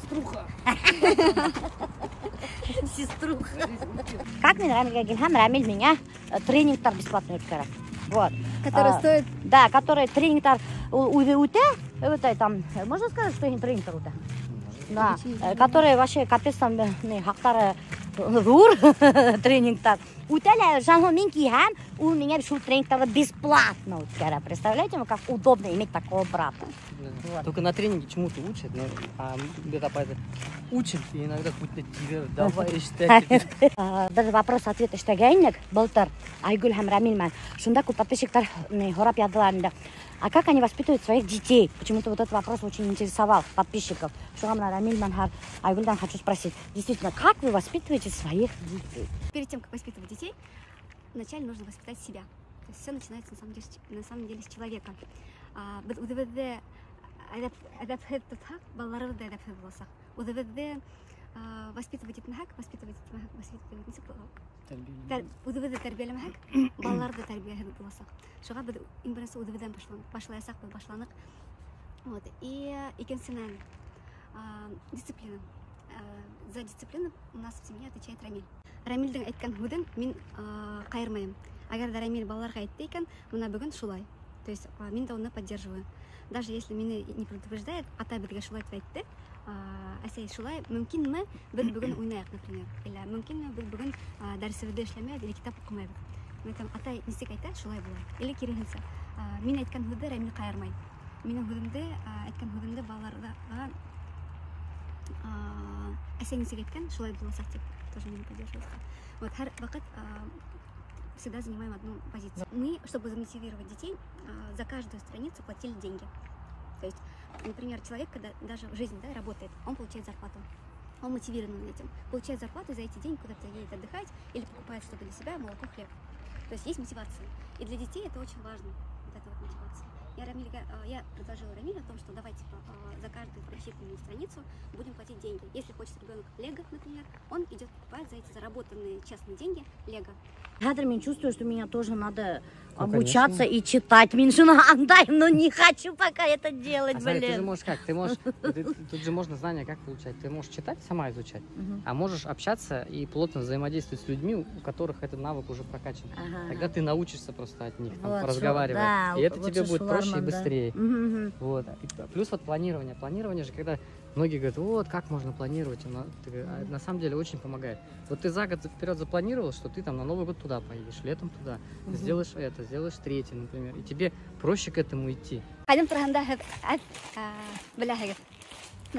Сеструха. Сеструха. Как мне Рамиль Гагильхам, Рамиль меня тренингтар бесплатно өткөрөт. Вот. Который стоит... Да, который тренингтар там, можно сказать, что они тренингтар уте? Да, которые вообще капец там хактары зур тренингтар. Утеля жанго минки хам, у меня шул тренингтар бесплатно өткөрөт. Представляете, как удобно иметь такого брата. Вот. Только на тренинге чему-то учат, но учим, и иногда какую-то тигр, давай считать. Даже вопрос-ответ иштегайник, Болтер, Айгуль хам Рамильман. Шунда ку подписчиктар хорап ядыларында. А как они воспитывают своих детей? Почему-то вот этот вопрос очень интересовал подписчиков. Шугамна Рамильман хар Айгульдан хочу спросить. Действительно, как вы воспитываете своих детей? Перед тем, как воспитывать детей, вначале нужно воспитать себя. То есть все начинается на самом деле с человека. Воспитывать удовыды тәрбиялемәк, балаларды тәрбияләп буласак. Шуңа без иң беренче удовыдан башлаячак, башланык. Вот. И икенчедән дисциплина. За дисциплину у нас в семье отвечает Рамиль. Рамильдин әйткән һүден мин кайырмыйм. Әгәр дә Рамиль балаларга әйтте икән, моны бүген шулай. То есть мин дә аны поддерживаю. Даже если меня не предупреждает, ата безгә шулай әйтте. Әсәй шулай, мөмкинме без бүген уйнаяк, например. Или мөмкинме без бүген дәресебездә эшләмәбез, или китап укымабыз. Мәсәлән, ата нисек әйтә, шулай була. Или киресенчә. Мин әйткән һүдә Рамиль кайырмай. Минем һүдемдә әйткән һүдемдә балаларга әсәй нисек әйткән, шулай буласак дип тоже меня поддерживает. Вот һәр вакыт всегда занимаем одну позицию. Мы, чтобы замотивировать детей, за каждую страницу платили деньги. То есть, например, человек, когда даже в жизни работает, он получает зарплату. Он мотивирован этим. Получает зарплату, за эти деньги куда-то едет отдыхать или покупает что-то для себя, молоко, хлеб. То есть есть мотивация. И для детей это очень важно, вот эта вот мотивация. Я предложила Рамилю о том, что давайте за каждую прочитанную страницу будем платить деньги. Если хочет ребенок лего, например, он идет покупать за эти заработанные честные деньги лего. Хадр, я чувствую, что меня тоже надо обучаться и читать. Миншина андай, но не хочу пока это делать, блин. Ты же можешь как? Тут же можно знания как получать. Ты можешь читать, сама изучать, а можешь общаться и плотно взаимодействовать с людьми, у которых этот навык уже прокачан. Тогда ты научишься просто от них разговаривать. Да, и это тебе будет проще и быстрее. Вот. Плюс вот планирование. Планирование же, когда многие говорят, вот как можно планировать, на самом деле очень помогает. Вот ты за год вперед запланировал, что ты там на Новый год туда поедешь, летом туда, сделаешь это, сделаешь третье, например, и тебе проще к этому идти. На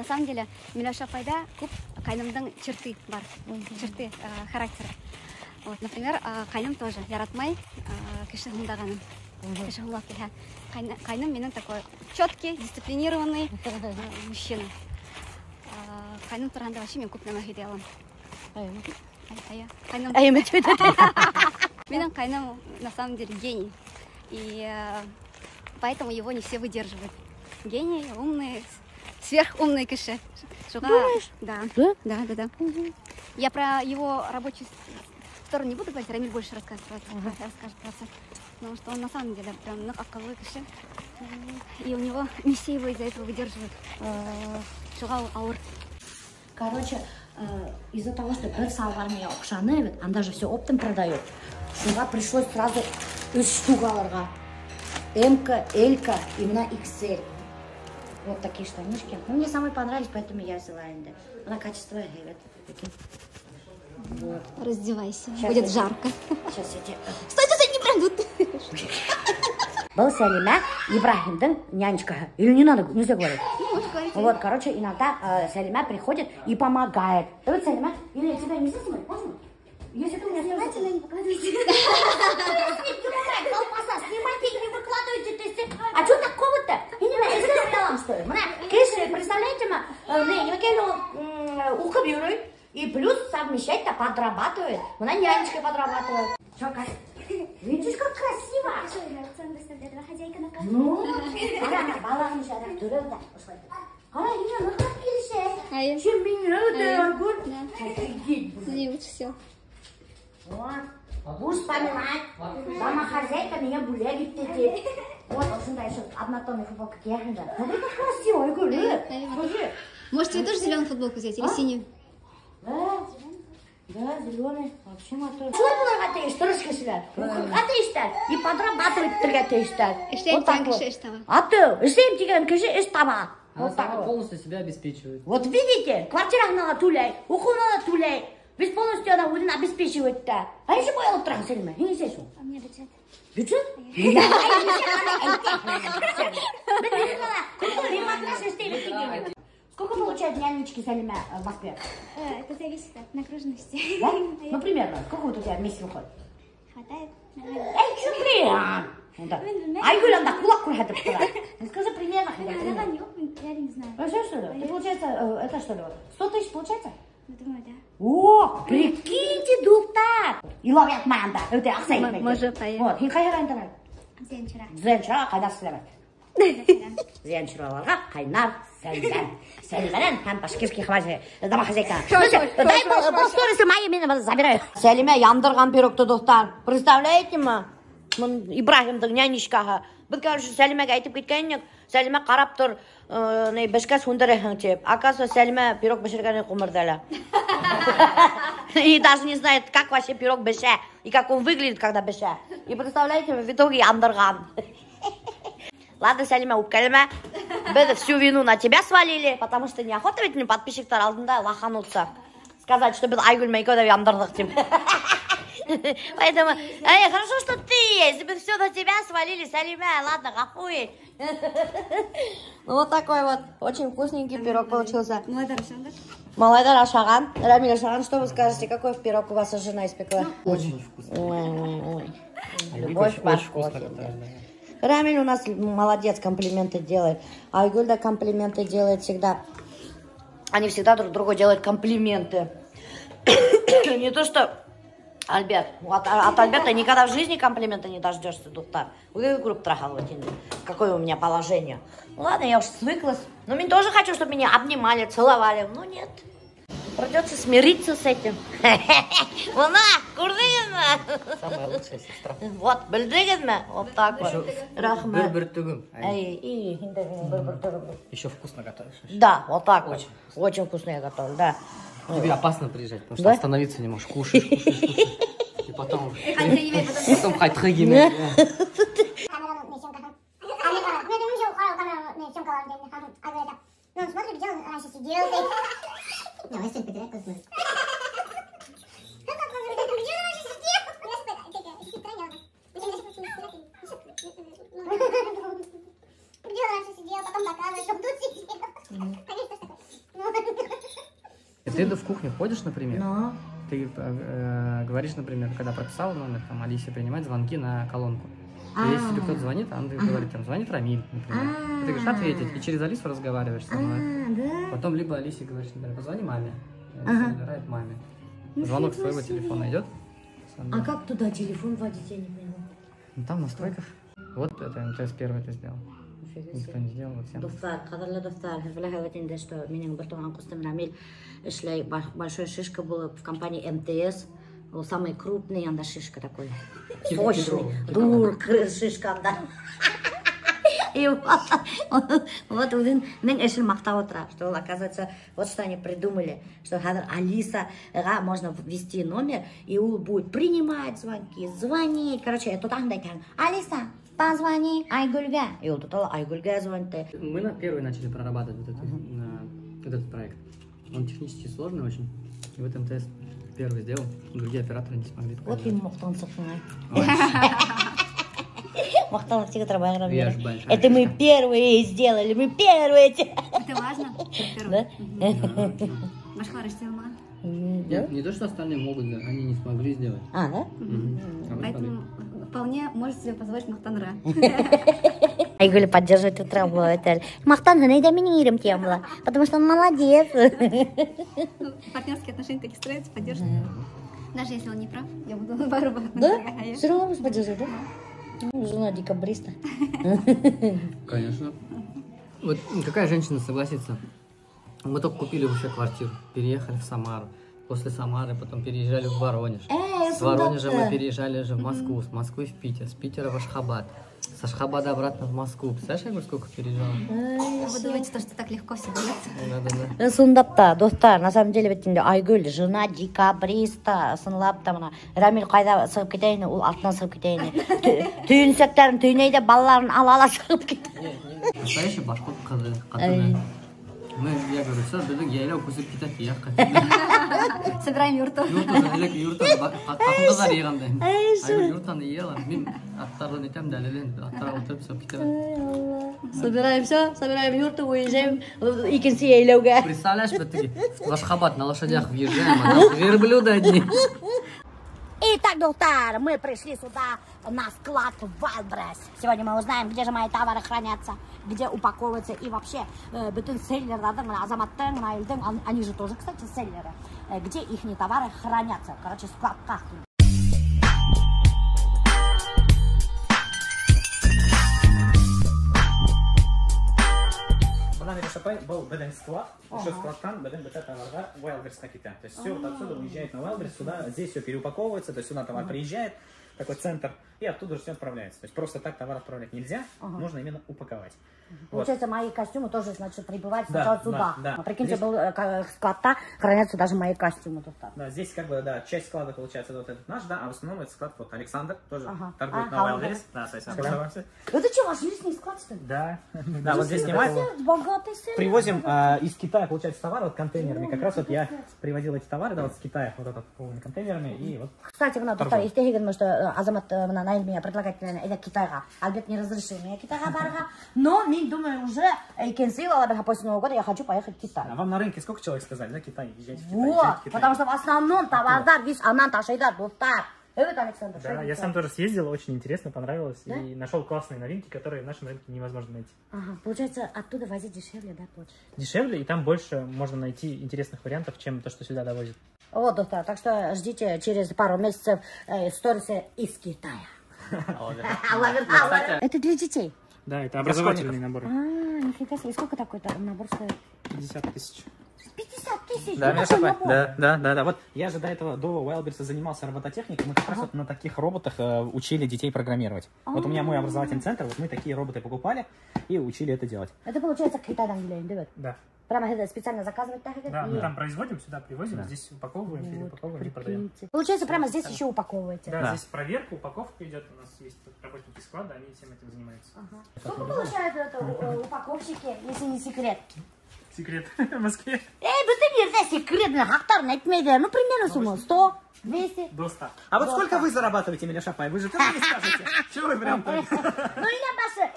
самом деле, Милоша Файда куп кайнымдың черты бар, черты характера. Вот, например, кайным тоже яратмай кеше хундаганы. Кеше хундап килә. Кайным менен такой четкий, дисциплинированный мужчина. Кайным турында вообще мен күп нәмә һөйдә алам. Менин кайным на самом деле гений. И поэтому его не все выдерживают. Гений, умный, сверхумный кеше. Думаешь? Да. Да. Я про его рабочую сторону не буду говорить, Рамиль больше расскажет про это. Потому что он на самом деле прям аккалой кеше. И у него не все его из-за этого выдерживают. Шугал аур. Короче, из-за того, что персалвармия укшаны, он даже все оптом продает. Шуга пришлось сразу из штугаларга. М-ка, Л-ка, именно XL. Вот такие штанишки. Ну, мне самые понравились, поэтому я взяла инде. Она качество гевет. Вот. Раздевайся, Сейчас будет жарко. Сейчас я тебе... Стой, не пройдут. Был Салима Ибрахимдың нянечка. Или не надо, нельзя говорить. Можно говорить. Вот, короче, иногда Салима приходит и помогает. Давай, Салима, или тебя не снимать, можно? Если ты у меня снимайте, но не показывайте. Снимайте и не выкладывайте. А что такого-то? Я не знаю, я сказала, что ли? Представляете, ухо бюро. И плюс совмещать-то подрабатывает. Она нянечкой подрабатывает. Что, как? Видишь, как красиво? Хозяйка на Ну, она балағын жарап түрі да. Ара, ене, нұқтап келіше. Чем меня это огонь? Не лучше все. Вот. Будешь вспоминать. Мама хозяйка меня гулять. Вот, сюда еще однотонная футболка киясың. Смотри, как красиво, Айгуль. Скажи. Может, тебе тоже зеленую футболку взять или синюю? Да, зеленый. Вообще мотор. Шулай бұларға тегістер, ішкесілер. Құлға тегістер. И подрабатывать тілге тегістер. Іштен тән кіші іш тама. Аты, іштен деген кіші іш тама. Она сама полностью себя обеспечивает. Вот видите, квартираңнаға төлей, оқуыңнаға төлей. Біз полностью она өзін обеспечивает да. А еще боялып тұрған Сәлима, не сесің? А мне бюджет. Бюджет? Сколько получают нянечки Сәлима в Москве? Это зависит от нагруженности. Да? Ну, примерно. Сколько вот у тебя в месяц выходит? Хватает? Эй, что блин? Айгуль, анда кулак кургатып тұрады. Скажи примерно. Я не знаю. А что ли? Ты, получается, это что ли? 100 тысяч получается? Думаю, да. О, прикиньте, дуктар. И ловят манда. Это ақсай. Может, поехать. Вот, хин қай жерден тұрады? Зенчура. Зенчура қайда істемек? Зенчураларға қайнар Сәлима. Сәлимадан там башкирский домохозяйка. Дай полсторисы мои, меня забираю. Сәлима яндырған пирогты, достар. Представляете ма? Ибрахимдің нянешкаға. Біз, короче, Сәлимаға айтып кеткеннен, Сәлима қарап тұр, бішка сөндіресің деп. Оказывается, Сәлима пирог бішіргенен құмырдала. И даже не знает, как вообще пирог беша. И как он выглядит, когда беша. И представляете, в итоге яндырған. Ладно, Сәлима, өпкәліме. Біз всю вину на тебя свалили, потому что неохота ведь мне подписчиктар алдында лохануться. Сказать, что біз Айгуль Майкода яндырдық деп. Поэтому, хорошо, что ты есть. Мы все на тебя свалили, Сәлима. Ладно, гафуй. Ну, вот такой вот очень вкусненький пирог получился. Малайдар Ашаган. Рамиль Ашаган, что вы скажете? Какой пирог у вас жена испекла? Очень вкусно. Ой. Любовь очень вкусно. Рамиль у нас молодец, комплименты делает. А Айгульда комплименты делает всегда. Они всегда друг другу делают комплименты. Не то, что Альберт. От Альберта никогда в жизни комплимента не дождешься, дуктар. Какое у меня положение. Ну ладно, я уж свыклась. Но мне тоже хочу, чтобы меня обнимали, целовали. Ну нет. Придется смириться с этим. Луна, курдыгынма. Самая лучшая сестра. Вот, бельдыгынма. Вот так вот. Рахмат. Еще вкусно готовишь. Да, вот так вот. Очень вкусно я готовлю, да. Тебе опасно приезжать, потому что остановиться не можешь. Кушаешь. И потом хайтрыгими. Ну, он смотрит, где он раньше сидел. Ну, если потерять, то смотрит. Ну, как он говорит, где он раньше сидел? Где он раньше сидел, потом доказывает, что тут сидел. Конечно, такой. Ты в кухню ходишь, например? Но. Ты говоришь, например, когда прописал номер, там, Алисе принимать звонки на колонку. И если тебе кто-то звонит, он говорит, там, звонит Рамиль, например. Ты говоришь, ответить, и через Алису разговариваешь со мной. Да. Потом либо Алисе говоришь, например, позвони маме. Алиса набирает маме. Звонок с своего телефона идет. А как туда телефон вводить, я не поняла. Ну, там в настройках. Вот это МТС первый это сделал. Никто не сделал, вот всем. Достар, қадірлі достар, білігі өтінде, что менің бір туған құстым Рамиль ішлей большой шишка был в компании МТС. Был самый крупный, анда шишка такой. Сочный. Дур, шишка анда. И вот мен эшін мақтап отыра, что оказывается, вот что они придумали, что Алисаға можно ввести номер, и он будет принимать звонки, звонить. Короче, я тут аңдайтын. Алиса, позвони Айгульге. И вот тут Айгульге звонит. Мы первые начали прорабатывать вот этот проект. Он технически сложный очень. И вот МТС первый сделал, другие операторы не смогли. Вот им мақтансың. Мақтанов тигр байрам. Это мы первые сделали, мы первые. Это важно. Да? Башкалар сделала. Не то, что остальные могут, они не смогли сделать. А, да? Поэтому вполне может себе позволить Махтанра. Айгуль поддерживает утро работает. Махтан, найди меня ирем темла, потому что он молодец. Партнерские отношения такие строятся, поддерживают. Даже если он не прав, я буду наоборот. Да? Все равно вас поддерживать, да? Жена декабриста. Конечно. Вот какая женщина согласится? Мы только купили вообще квартиру, переехали в Самару. После Самары потом переезжали в Воронеж. С Воронежа мы переезжали же в Москву, с Москвы в Питер, с Питера в Ашхабад, С Ашхабада обратно в Москву. Представляешь, я говорю, сколько переезжала? Вы думаете, то, что так легко все дается? Да. Сундапта, достар, на самом деле бетінде Айгүл, жена декабриста, сынлапта мына. Рамил қайда сығып кетейін, ол артынан сығып кетейін. Түйінсектерін түйінейді, балаларын ала сығып кетейін. Настоящий башқұрт қызы, қатыны. Я говорю, все, біздің яйлау көсіп кетеді, яққа. Собираем юрту. Юртаны қатындызар еғандай. Айгүл юртаны ела, мен аттардан етем дәлелен, аттарға отырып сығып кетемін. Собираем юрту, уезжаем икенси яйлауға. Представляешь, в Ашхабад на лошадях въезжаем, а там верблюды одни. Итак, доктор, мы пришли сюда на склад Wildberries. Сегодня мы узнаем, где же мои товары хранятся, где упаковываются и вообще bütün селлерлердің, азаматтың, елдің, они же тоже, кстати, селлеры, где их товары хранятся. Короче, складка. Был беден склад, еще складтан, беден бета товарга Wildberries капитан. То есть все вот отсюда уезжает на Wildberries, сюда, здесь все переупаковывается, то есть сюда товар приезжает, такой центр, и оттуда же все отправляется. То есть просто так товар отправлять нельзя, нужно именно упаковать. Получается, мои костюмы тоже, значит, прибывают сначала сюда. Да. Прикиньте, был склад-то, хранятся даже мои костюмы тут. Да, здесь как бы, да, часть склада получается вот этот наш, да, а в основном это склад вот Александр, тоже торгует на Wildberries. Да, соответственно. Это что, ваш личный склад, что ли? Да, да, вот здесь снимать. Богатый селлер. Привозим из Китая, получается, товар вот контейнерами. Как раз вот я привозил эти товары, да, вот с Китая, вот этот полными контейнерами, и вот. Кстати, доктор, если что Азамат меня предлагает это Китайга, Альберт не разрешил меня Китайга барга, но я думаю, уже после Нового года я хочу поехать в Китай. А вам на рынке сколько человек сказали, да, Китай, езжайте в Китай? Вот, потому что в основном товардар, весь Анан Ташайдар, доктор. Александр, да, я сам тоже съездил, очень интересно, понравилось, да? И нашел классные новинки, которые в нашем рынке невозможно найти. Ага, получается, оттуда возить дешевле, да, больше? Дешевле, и там больше можно найти интересных вариантов, чем то, что сюда довозят. Вот, доктор, так что ждите через пару месяцев сторисы из Китая. Это для детей? Да, это образовательный набор. Нифига себе, сколько такой набор стоит? 50 тысяч. 50 тысяч? Да. Вот я же до этого, до Wildberries занимался робототехникой. Мы как раз вот на таких роботах учили детей программировать. Вот у меня мой образовательный центр, вот мы такие роботы покупали и учили это делать. Это получается Китайдан гуляем, да? Да. Прямо это специально заказывать так? Да, мы там производим, сюда привозим, здесь упаковываем, переупаковываем и продаем. Получается, прямо здесь еще упаковываете? Да, здесь проверка, упаковка идет. У нас есть работники склада, они всем этим занимаются. Сколько получается упаковщики, если не секрет? Секрет в Москве. Bütün секретный хактарный этмейдер. Ну, примерно сумма 100, 200. До 100. А вот сколько вы зарабатываете, Миля Шапай? Вы же тоже не скажете. Чего вы прям так? Ну, я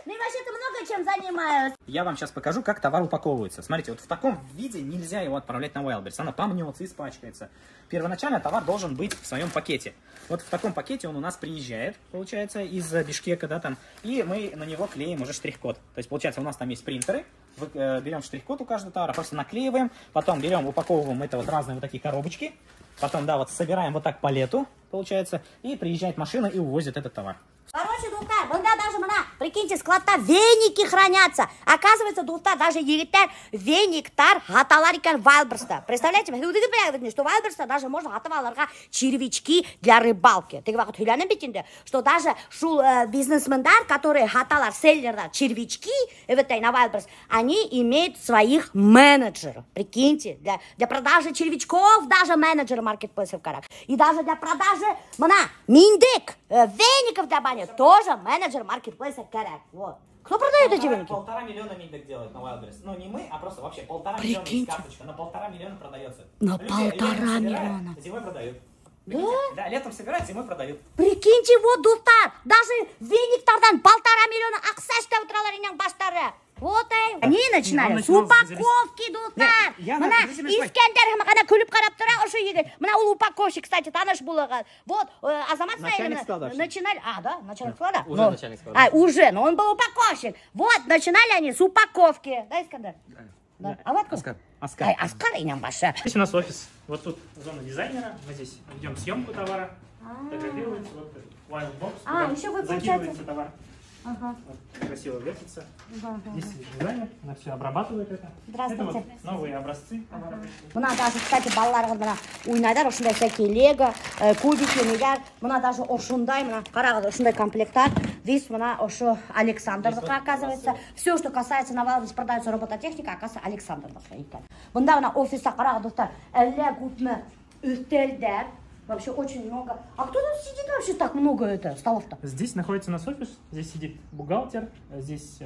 вообще-то много чем занимаюсь. Я вам сейчас покажу, как товар упаковывается. Смотрите, вот в таком виде нельзя его отправлять на Wildberries. Она помнется, испачкается. Первоначально товар должен быть в своем пакете. Вот в таком пакете он у нас приезжает, получается, из Бишкека, да, там. И мы на него клеим уже штрих-код. То есть, получается, у нас там есть принтеры. Берем штрих-код у каждого товара, просто наклеиваем. Потом берем, упаковываем это вот разные вот такие коробочки. Потом, да, вот собираем вот так палету, получается. И приезжает машина и увозит этот товар. Короче, доктор, даже прикиньте, складта веники хранятся. Оказывается, доктор, даже егиттер вениктар гаталар екен Wildberries'та. Представляете, что Wildberries'та даже можно гатаваларға червячки для рыбалки. Ты говоришь, хулянин битинде, что даже бизнесмендар, которые гаталар селлердар червячки, на Wildberries, они имеют своих менеджеров. Прикиньте, для продажи червячков даже менеджеры маркетплейсов карак. И даже для продажи, миндек, веников для бани, тоже менеджер маркетплейса карак. Вот. Кто продает эти веники? 1,5 миллиона миндек делают на Wildberries. Ну, не мы, а просто вообще 1,5 миллиона есть карточка. На 1,5 миллиона продается. На 1,5 миллиона. Зимой продают. Да? Да, летом собирают, зимой продают. Прикиньте, вот, доктор, даже вениктардан 1,5 миллиона аксашта утраларинен баштары. Вот они начинали с упаковки, доктор. Искендер мана күліп қарап тұра, ұшы егер. Мына ол упаковщик, кстати, таныш болған. Вот, Азамат начинали, начальник склада? Уже начальник склада. Уже, но он был упаковщик. Вот, начинали они с упаковки. Да, Искендер? Да. А вот Оскар. Оскар и нам баша. Здесь у нас офис. Вот тут зона дизайнера. Мы здесь ведем съемку товара. Фотографируется. Вот Wildbox. Еще вы, закидывается товар. Ага. Вот, красиво вертится. Здесь дизайнер, она все обрабатывает это. Здравствуйте. Это вот новые образцы товара. Мына даже, кстати, балалар мына уйнайдар, ушундай всякие лего, кубики, негер. Мына даже ушундай, мына карагыз, ушундай комплекттар. Весь что Александр, оказывается. Все, что касается на Wildberries, продается робототехника, оказывается Александр. Бунда офиса достар. Элле гутме үстелдер. Вообще очень много. А кто тут сидит вообще так много столов-то? Здесь находится у нас офис, здесь сидит бухгалтер, здесь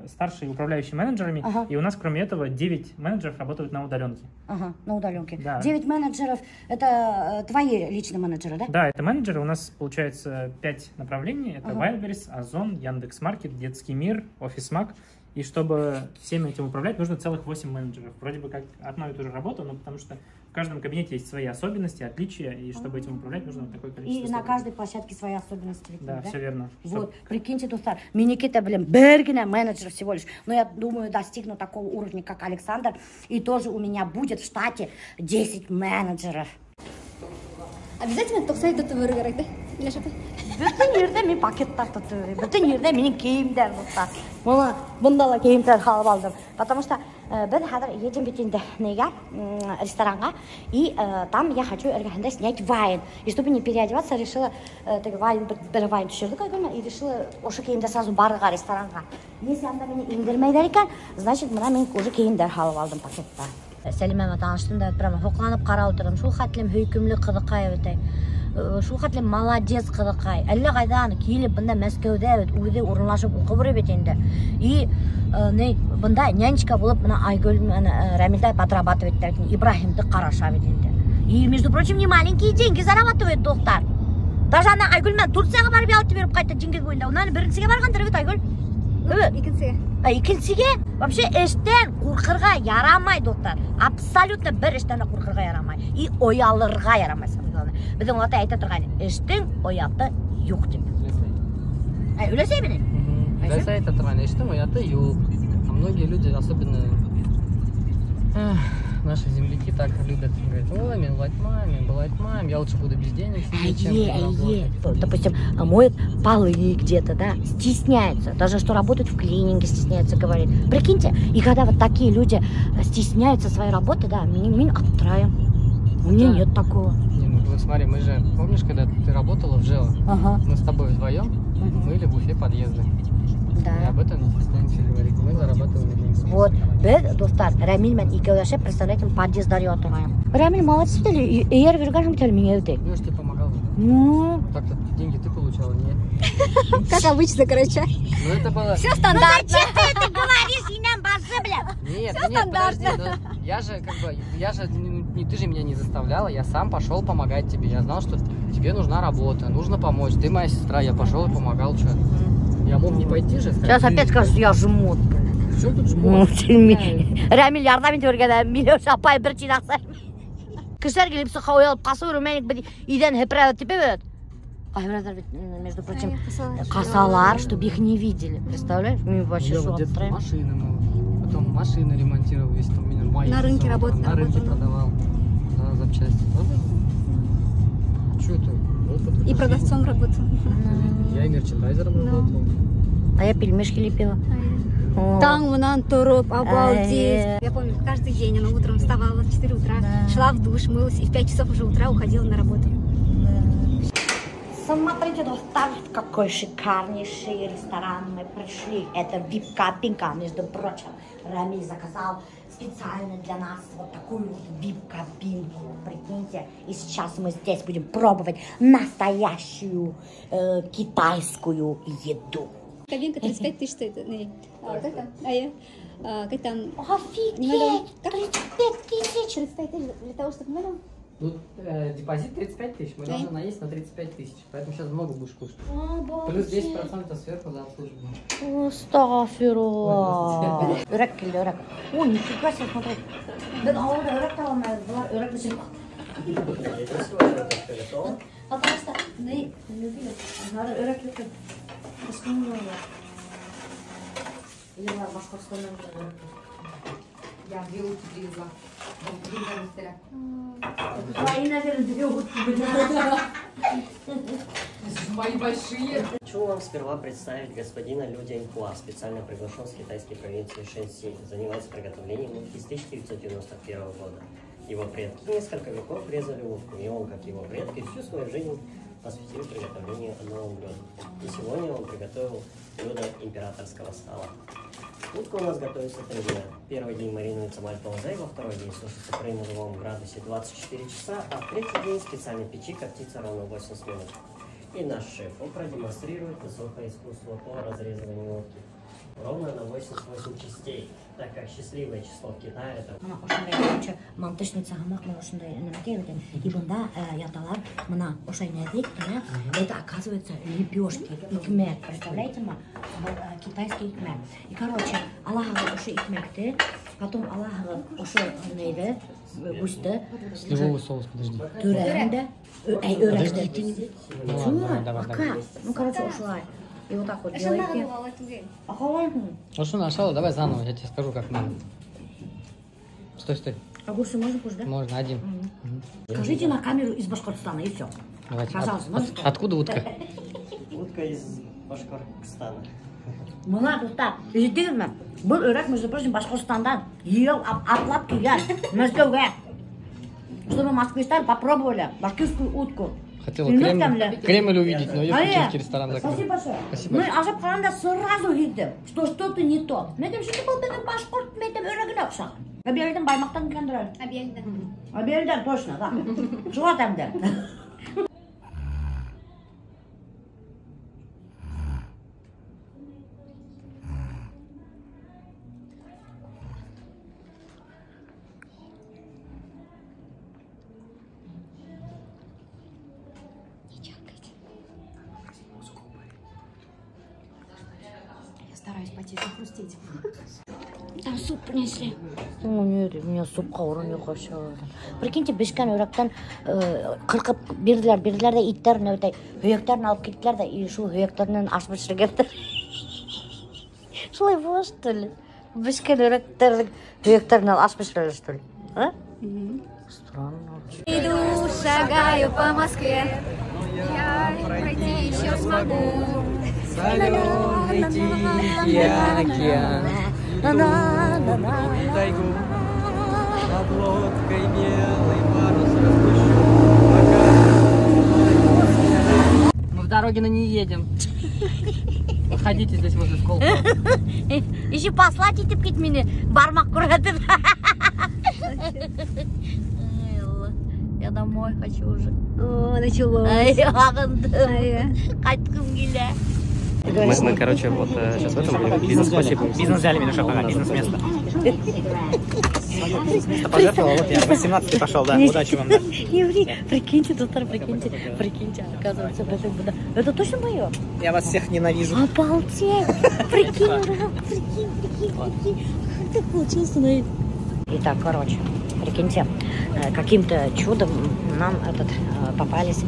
старшие управляющие менеджерами. И у нас, кроме этого, 9 менеджеров работают на удаленке. Ага, на удаленке. Да. 9 менеджеров, это твои личные менеджеры, да? Да, это менеджеры. У нас, получается, 5 направлений. Это Wildberries, Озон, Яндекс.Маркет, Детский мир, Офисмаг. И чтобы всеми этим управлять, нужно целых 8 менеджеров. Вроде бы как одну и ту же работу, но потому что в каждом кабинете есть свои особенности, отличия, и чтобы этим управлять, нужно такое количество. И на каждой площадке свои особенности. Видимо, да, все верно. Вот, прикиньте, достар, Миникита, Бергена, менеджер всего лишь. Но я думаю, достигну такого уровня, как Александр, и тоже у меня будет в штате 10 менеджеров. Обязательно тоқсай тұтып өру керек, да? Или что? Бүтін жерде мен пакеттар тұтып өрем. Бүтін жерде менің киімдер достар. Мұны бұндала киімдер қалып алдым. Потому что біз қазір едем бетінде ресторанға, и там я хочу снять вайн. И чтобы не переодеваться, решила бір вайн түшірдік, и решила осы киімдер сразу барға ресторанға. Если анда мені индірмейдер екен, значит, мына мен уже киімдер қалып алдым пакеттар. Сәлимәме таныштым да, прямо хоқланып қарап отырдым. Шул хәтлем хөйкемле кызыкай өтәй. Шул хәтлем молодец кызыкай. Әллә кайдан килеп бында Мәскәүдә үзе урынлашып укып йөри бит инде. И бында нянечка булып мына Айгөл Рамилда подрабатывает итә, Ибраһимды караша бит инде. И между прочим, не маленькие деньги зарабатывает доктор. Даже ана Айгөл мен Турцияга барып ялтып берип кайтты Диңгез буенда. Унан беренчегә баргандыр бит Айгөл. Икенчиге вообще эштен куркырга ярамай доктор. Абсолютно бер эштен куркырга ярамай. И оялырга ярамай. Безнең ата әйтә торган, эштең ояты юк дип. Үләсәй менә. Үләсәй әйтә торган, эштең ояты юк. А многие люди, особенно наши земляки, так любят говорить: ой, мен былайтмайм, я лучше буду без денег сидеть, чем работать. Допустим, моет полы где-то, да, стесняется. Даже что работают в клинике, стесняется говорить. Прикиньте, и когда вот такие люди стесняются своей работы, да, меня обтраем. У меня нет такого. Не, ну вот смотри, мы же, помнишь, когда ты работала в ЖЭО, мы с тобой вдвоем мыли буфе подъезда. Да. И об этом не стесняемся говорить. Мы зарабатывали деньги. Вот, біз, достар, Рамиль мен икеуләшеп, представляете, подъездар отырғайым. Рамиль молодец бит әле, егер бергән бит әле миңа үтә. Ну, я ж тебе помогал. Ну, так-то деньги ты получала, нет? Как обычно, короче. Ну, это было... Все стандартно. Зачем ты это говоришь, и нам базы, бля? Нет, подожди, я же ты же меня не заставляла, я сам пошел помогать тебе. Я знал, что тебе нужна работа, нужно помочь. Ты моя сестра, я пошел и помогал, что. Я мог не пойти же. Сейчас опять скажешь, я жмот, бля. Что тут жмот? Рамиль ярдам итеп бергәндә, Миләүшә апай бер чинакса. Кешеләр килеп сыха уялып касы үрмәник бит, идән һеправ типеп. Кайберләр бит, между прочим, касалар, чтобы их не видели. Представляешь? Мы вообще шок. Машины мы, потом машины ремонтировал, весь там меня майки. На рынке работал. На рынке продавал. Да, запчасти. Что это? Опыт. И продавцом работал. Я и мерчендайзером работал. А я пельмешки лепила. Там вон торуп, обалдеть. Я помню, каждый день она утром вставала в 4 утра, шла в душ, мылась и в 5 часов уже утра уходила на работу. Смотрите, достар, какой шикарнейший ресторан мы пришли. Это VIP-кабинка, между прочим. Рамиль заказал специально для нас вот такую вот VIP-кабинку. Прикиньте. И сейчас мы здесь будем пробовать настоящую китайскую еду. Кабинка 35 тысяч стоит. Как там? Как там? Офигеть! 35 тысяч! 35 тысяч для того, чтобы мы... Тут депозит 35 тысяч, мы должны наесть на 35 тысяч, поэтому сейчас много будешь кушать. Плюс 10% сверху за обслуживание. Астафирулла. Өрек келді, өрек. О, нифига себе, смотри. Біз ауылда өрек табылмайыз, бұлар өрек бізім. Потому что мы любили, өрек любим. Или бұлар Башқұртстаннан өрек. Я 2 утки привезла. Твои, наверное, 2 утки были. Мои большие. Хочу вам сперва представить господина Лю Дяньхуа, специально приглашен с китайской провинции Шэньси, занимается приготовлением муки с 1991 года. Его предки несколько веков резали муку, и он, как его предки, всю свою жизнь посвятил приготовлению одного блюда. И сегодня он приготовил блюдо императорского стола. Утка у нас готовится 3 дня. Первый день маринуется мальтозой, во второй день сушится при нулевом градусе 24 часа, а в третий день в специальной печи коптится ровно 80 минут. И наш шеф продемонстрирует высокое искусство по разрезыванию утки. Ровно на 88 частей, так как счастливое число в Китае это... Мантышница хамак, мы ушундай нэмекеуден. И бунда яталар, мына ушай нядик, это оказывается лепешки, икмек, представляете, ма? Китайский икмек. И, короче, Аллаха уши икмекты, потом Аллаха уши нейде, густы. Сливовый соус, подожди. Түрәнде, Подожди, ты не... Ну Чего? ладно, давай. Пока. Ну, короче, ушла. И вот так вот Ашамага делаете. дувала тугел. А халай? Ну что, нашел, давай заново, я тебе скажу, как надо. Стой. Огурцы можно кушать, да? Можно, один. Скажите на камеру из Башкортостана и все. Давайте. Пожалуйста, можно? Откуда утка? Утка из Башкортостана. Мына достар, естігілме, бұл өрек, между прочим, Башкортостандан ел атлап келген Мәскеуге. Чтобы москвичтар попробовали башкирскую утку. Хотела Кремль увидеть, но ее чешский ресторан закрыл. Спасибо большое. Спасибо. Мы ажап қаранда сразу видим, что что-то не то. Мен dem şimdi бұл benim башқұрт, мен dem өрегіне ұқсақ. Әбелден Баймақтан келдірер. Әбелден, точно, да. Жуат әмді. Стараюсь потише хрустеть. Там суп принесли. О, нет, меня супқа ұрын yok aşağı. Прикиньте, бешкен өректен қырқып берділер де иттерін өтей. Høйектерін алып кеттілер де, и шу høйектерінен аш пішіргендер. Шылай болады, что ли? Бешкен өректердің høйектерін алып аш пішіргендер, что ли? А? Странно. Иду, шагаю по Москве. Я пройти еще смогу. Соленый тихий океан, тайгу, над лодкой белый парус распущен. Мы в дороге на ней едем. Выходите здесь возле Сколково. Еще послать етіп кет мені, бармақ күрәтіп. Я домой хочу уже. О, началось. Қайтқым келе. Мы, короче, вот сейчас в этом бизнес-классе. Бизнес взяли меня, чтобы бизнес-место. Пожертвовал, вот я 18-й пошел, да. Удачи вам, да. Прикиньте, доктор, прикиньте, оказывается, это точно мое? Я вас всех ненавижу. Обалдеть! Прикинь. Как так получилось? Итак, короче, прикиньте, каким-то чудом нам попались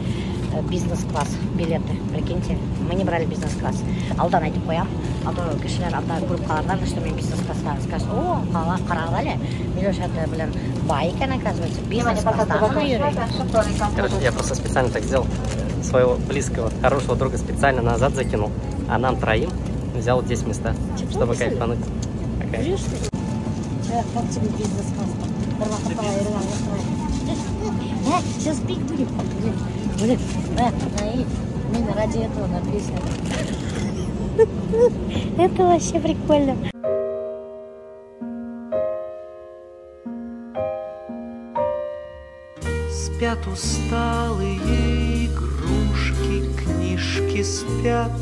бизнес-класс билеты. Прикиньте, мы не брали бизнес-класс. Алдан айтып қоям, а то кішілер анда көріп қалардар, что мен бизнес-класста. Скажут, о, қарағали, Милюша, это, блин, бай екен, оказывается, бизнес-класста. Короче, я просто специально так сделал. Своего близкого, хорошего друга специально назад закинул. А нам троим взял здесь места, чтобы кайфануть. Как тебе бизнес-класс? Сейчас пик будет. Блин, мы ради этого написано. Это вообще прикольно. Спят усталые игрушки, книжки спят.